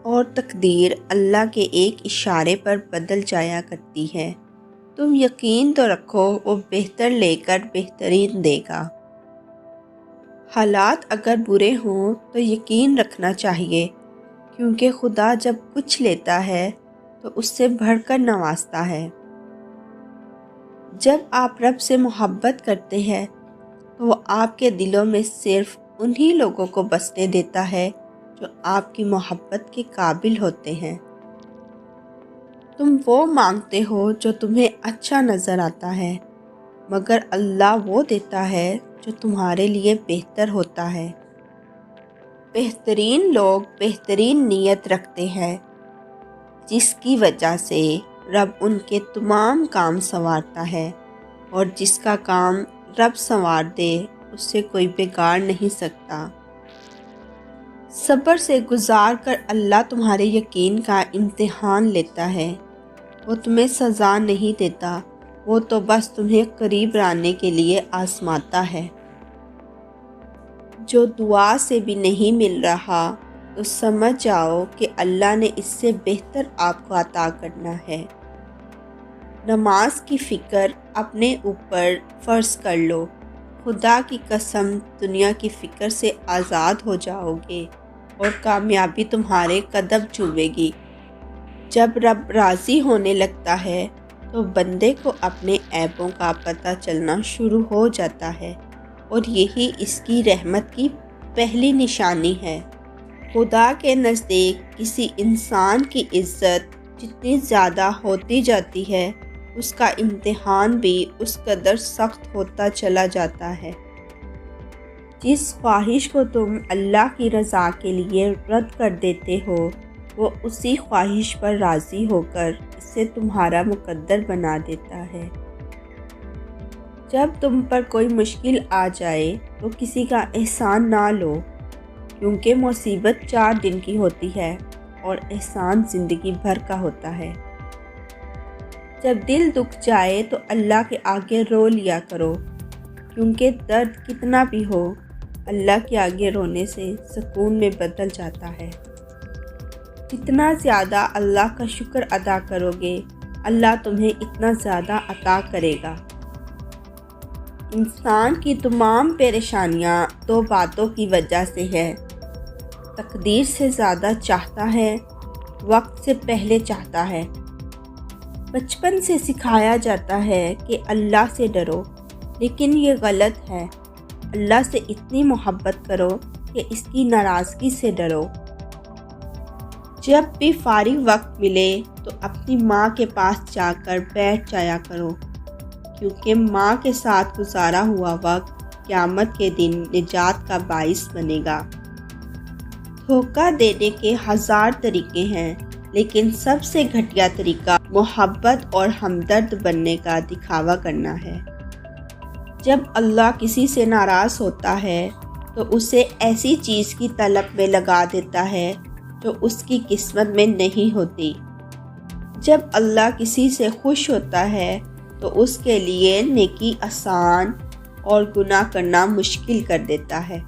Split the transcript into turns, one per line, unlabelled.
اور تقدیر اللہ کے ایک اشارے پر بدل جایا کرتی ہے۔ تم یقین تو رکھو وہ بہتر لے کر بہترین دے گا۔ حالات اگر برے ہوں تو یقین رکھنا چاہیے، کیونکہ خدا جب کچھ لیتا ہے تو اس سے بڑھ کر نوازتا ہے۔ جب آپ رب سے محبت کرتے ہیں تو وہ آپ کے دلوں میں صرف انہی لوگوں کو بسنے دیتا ہے جو آپ کی محبت کے قابل ہوتے ہیں۔ تم وہ مانگتے ہو جو تمہیں اچھا نظر آتا ہے، مگر اللہ وہ دیتا ہے جو تمہارے لیے بہتر ہوتا ہے۔ بہترین لوگ بہترین نیت رکھتے ہیں، جس کی وجہ سے رب ان کے تمام کام سنوارتا ہے، اور جس کا کام رب سنوار دے اس سے کوئی بگاڑ نہیں سکتا۔ صبر سے گزار کر اللہ تمہارے یقین کا امتحان لیتا ہے۔ وہ تمہیں سزا نہیں دیتا، وہ تو بس تمہیں قریب لانے کے لیے آزماتا ہے۔ جو دعا سے بھی نہیں مل رہا تو سمجھ جاؤ کہ اللہ نے اس سے بہتر آپ کو عطا کرنا ہے۔ نماز کی فکر اپنے اوپر فرض کر لو، خدا کی قسم دنیا کی فکر سے آزاد ہو جاؤ گے اور کامیابی تمہارے قدم چومے گی۔ جب رب راضی ہونے لگتا ہے تو بندے کو اپنے عیبوں کا پتہ چلنا شروع ہو جاتا ہے، اور یہی اس کی رحمت کی پہلی نشانی ہے۔ خدا کے نزدیک کسی انسان کی عزت جتنی زیادہ ہوتی جاتی ہے، اس کا امتحان بھی اس قدر سخت ہوتا چلا جاتا ہے۔ جس خواہش کو تم اللہ کی رضا کے لیے رد کر دیتے ہو، وہ اسی خواہش پر راضی ہو کر اسے تمہارا مقدر بنا دیتا ہے۔ جب تم پر کوئی مشکل آ جائے تو کسی کا احسان نہ لو، کیونکہ مصیبت 4 دن کی ہوتی ہے اور احسان زندگی بھر کا ہوتا ہے۔ جب دل دکھ جائے تو اللہ کے آگے رو لیا کرو، کیونکہ درد کتنا بھی ہو اللہ کے آگے رونے سے سکون میں بدل جاتا ہے۔ جتنا زیادہ اللہ کا شکر ادا کرو گے، اللہ تمہیں اتنا زیادہ عطا کرے گا۔ انسان کی تمام پریشانیاں 2 باتوں کی وجہ سے ہے: تقدیر سے زیادہ چاہتا ہے، وقت سے پہلے چاہتا ہے۔ بچپن سے سکھایا جاتا ہے کہ اللہ سے ڈرو، لیکن یہ غلط ہے۔ اللہ سے اتنی محبت کرو کہ اس کی ناراضگی سے ڈرو۔ جب بھی فارغ وقت ملے تو اپنی ماں کے پاس جا کر بیٹھ جایا کرو، کیونکہ ماں کے ساتھ گزارا ہوا وقت قیامت کے دن نجات کا باعث بنے گا۔ دھوکہ دینے کے 1000 طریقے ہیں، لیکن سب سے گھٹیا طریقہ محبت اور ہمدرد بننے کا دکھاوا کرنا ہے۔ جب اللہ کسی سے ناراض ہوتا ہے تو اسے ایسی چیز کی طلب میں لگا دیتا ہے جو اس کی قسمت میں نہیں ہوتی۔ جب اللہ کسی سے خوش ہوتا ہے تو اس کے لیے نیکی آسان اور گناہ کرنا مشکل کر دیتا ہے۔